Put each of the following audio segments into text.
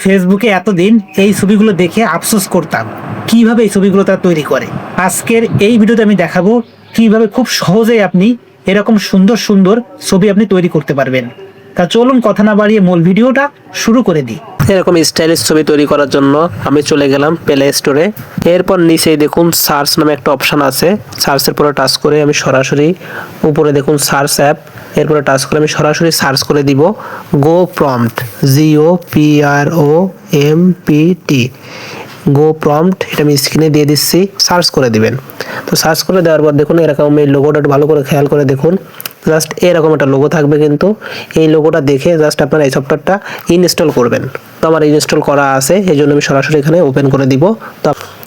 ফেসবুকে এতদিন এই ছবিগুলো দেখে আফসোস করতাম কিভাবে এই ছবিগুলো তারা তৈরি করে। আজকের এই ভিডিওতে আমি দেখাবো কিভাবে খুব সহজেই আপনি এরকম সুন্দর সুন্দর ছবি আপনি তৈরি করতে পারবেন। তা চলুন কথা না বাড়িয়ে মূল ভিডিওটা শুরু করে দিই। এরকম স্টাইলিশ ছবি তৈরি করার জন্য আমি চলে গেলাম প্লে স্টোরে। এরপর নিচেই দেখুন সার্চ নামে একটা অপশান আছে, সার্চের পরে টাচ করে আমি সরাসরি উপরে দেখুন সার্চ অ্যাপ, এরপরে টাচ করে আমি সরাসরি সার্চ করে দিব গো প্রম্পট, GOPROMPT, গো প্রম্পট। এটা আমি স্ক্রিনে দিয়ে দিচ্ছি, সার্চ করে দিবেন। তো সার্চ করে দেওয়ার পর দেখুন এরকম এই লোগোটা ভালো করে খেয়াল করে দেখুন, জাস্ট এরকম একটা লোগো থাকবে। কিন্তু এই লোগোটা দেখে জাস্ট আপনারা এই সফটওয়্যারটা ইনস্টল করবেন। তো আমার ইনস্টল করা আছে, এই জন্য আমি সরাসরি এখানে ওপেন করে দিব।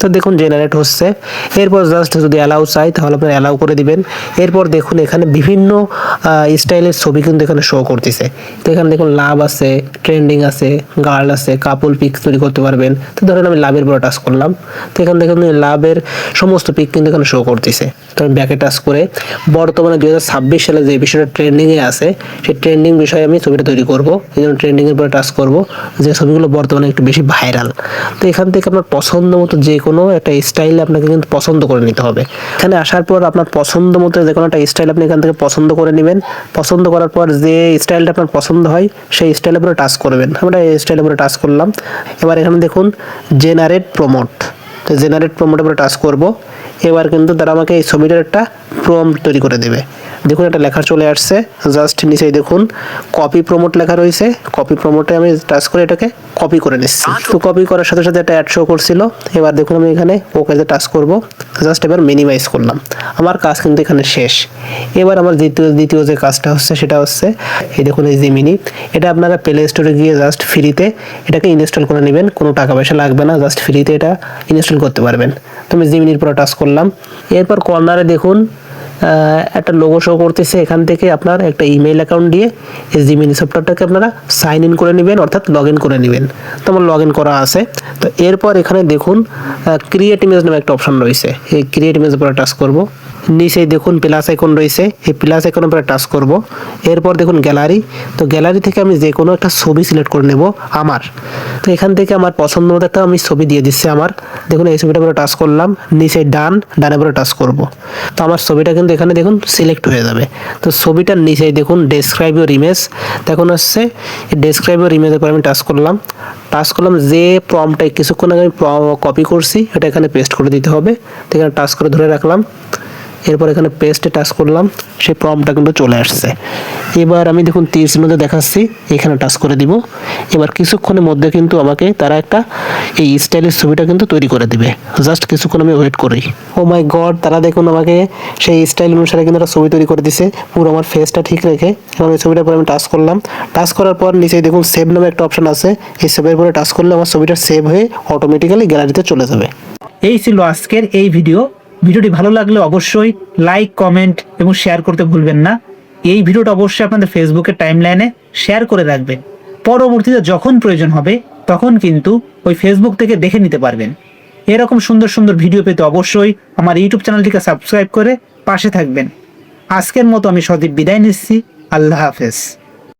তো দেখুন জেনারেট হচ্ছে। এরপর জাস্ট যদি অ্যালাউ চাই তাহলে আপনারা অ্যালাউ করে দিবেন। এরপর দেখুন এখানে বিভিন্ন স্টাইলের ছবি কিন্তু এখানে শো করতেছে। তো এখানে দেখুন লাভ আছে, ট্রেন্ডিং আছে, গার্ল আছে, কাপল পিক তৈরি করতে পারবেন। তো ধরেন আমি লাভের উপরে টাচ করলাম, তো এখানে দেখুন লাভের সমস্ত পিক কিন্তু এখানে শো করতেছে। তো আমি ব্যাকে টাচ করে বর্তমানে 2026 সালে যে বিষয়টা ট্রেন্ডিংয়ে আছে সেই ট্রেন্ডিং বিষয়ে আমি ছবিটা তৈরি করব। এই জন্য ট্রেন্ডিংয়ের উপরে টাচ করব, যে ছবিগুলো বর্তমানে একটু বেশি ভাইরাল। তো এখান থেকে আপনার পছন্দ মতো যে কোনো একটা স্টাইল আপনাকে কিন্তু পছন্দ করে নিতে হবে। এখানে আসার পর আপনার পছন্দ মতো যে কোনো একটা স্টাইল আপনি এখান থেকে পছন্দ করে নেবেন। পছন্দ করার পর যে স্টাইলটা আপনার পছন্দ হয় সেই স্টাইলের উপরে টাচ করবেন। আমরা এই স্টাইলের উপরে টাচ করলাম। এবার এখানে দেখুন জেনারেট প্রমোট, তো জেনারেট প্রমোটের উপরে টাচ করব। এবার কিন্তু তারা আমাকে এই ছবিটার একটা প্রম্পট তৈরি করে দেবে। দেখুন একটা লেখা চলে আসছে, জাস্ট নিচেই দেখুন কপি প্রমোট লেখা রয়েছে। কপি প্রমোটে আমি টাচ করে এটাকে কপি করে নিচ্ছি। তো কপি করার সাথে সাথে একটা অ্যাড শো করছিল। এবার দেখুন আমি এখানে ওকেতে টাচ করব, জাস্ট এবার মিনিমাইজ করলাম। আমার কাজ কিন্তু এখানে শেষ। এবার আমার দ্বিতীয় যে কাজটা হচ্ছে সেটা হচ্ছে এই দেখুন এই জিমিনি। এটা আপনারা প্লে স্টোরে গিয়ে জাস্ট ফ্রিতে এটাকে ইনস্টল করে নেবেন, কোনো টাকা পয়সা লাগবে না, জাস্ট ফ্রিতে এটা ইনস্টল করতে পারবেন। তো আমি জিমিনির পরে টাচ করলাম। এরপর কর্নারে দেখুন একটা লোগো শো করতেছে। এখান থেকে আপনার একটা ইমেল অ্যাকাউন্ট দিয়ে এই জিমিনি সফটওয়্যারটাকে আপনারা সাইন ইন করে নেবেন, অর্থাৎ লগ ইন করে নেবেন। তো আমার লগ ইন করা আছে। তো এরপর এখানে দেখুন ক্রিয়েট ইমেজ নামে একটা অপশন রয়েছে, এই ক্রিয়েট ইমেজের উপরে টাচ করব। নিচেই দেখুন প্লাস আইকন রয়েছে, এই প্লাস আইকনের উপরে টাচ করব। এরপর দেখুন গ্যালারি, তো গ্যালারি থেকে আমি যে কোনো একটা ছবি সিলেক্ট করে নেব আমার। তো এখান থেকে আমার পছন্দ মতো একটা আমি ছবি দিয়ে দিচ্ছি আমার। দেখুন এই ছবিটার উপরে টাচ করলাম, নিচে ডানের উপরে টাচ করব। তো আমার ছবিটা কিন্তু এখানে দেখুন সিলেক্ট হয়ে যাবে। তো ছবিটার নিচেই দেখুন ডেসক্রাইব ইউর ইমেজ, তখন হচ্ছে ডেসক্রাইব ইউর ইমেজের উপরে আমি টাচ করলাম। যে প্রম্পটটা কিছুক্ষণ আগে আমি কপি করছি এটা এখানে পেস্ট করে দিতে হবে। তো এখানে টাচ করে ধরে রাখলাম। এরপর এখানে পেস্টে টাচ করলাম, সেই প্রম্পটটা কিন্তু চলে আসছে। এবার আমি দেখুন তীর চিহ্নতে দেখাচ্ছি, এখানে টাচ করে দিব। এবার কিছুক্ষণের মধ্যে কিন্তু আমাকে তারা একটা এই স্টাইলের ছবিটা কিন্তু তৈরি করে দিবে। জাস্ট কিছুক্ষণ আমি ওয়েট করি। ও মাই গড, তারা দেখুন আমাকে সেই স্টাইল অনুসারে কিন্তু একটা ছবি তৈরি করে দিছে, পুরো আমার ফেসটা ঠিক রেখে। এবং এই ছবিটার পর আমি টাচ করলাম। টাচ করার পর নিচে দেখুন সেভ নামে একটা অপশন আছে, এই সেভের পরে টাচ করলে আমার ছবিটা সেভ হয়ে অটোমেটিক্যালি গ্যালারিতে চলে যাবে। এই ছিল আজকের এই ভিডিওটি ভালো লাগলে অবশ্যই লাইক, কমেন্ট এবং শেয়ার করতে ভুলবেন না। এই ভিডিওটা অবশ্যই আপনাদের ফেসবুকের টাইমলাইনে শেয়ার করে রাখবেন। পরবর্তীতে যখন প্রয়োজন হবে তখন কিন্তু ওই ফেসবুক থেকে দেখে নিতে পারবেন। এরকম সুন্দর সুন্দর ভিডিও পেতে অবশ্যই আমার ইউটিউব চ্যানেলটিকে সাবস্ক্রাইব করে পাশে থাকবেন। আজকের মতো আমি সদীপ বিদায় নিচ্ছি। আল্লাহ হাফেজ।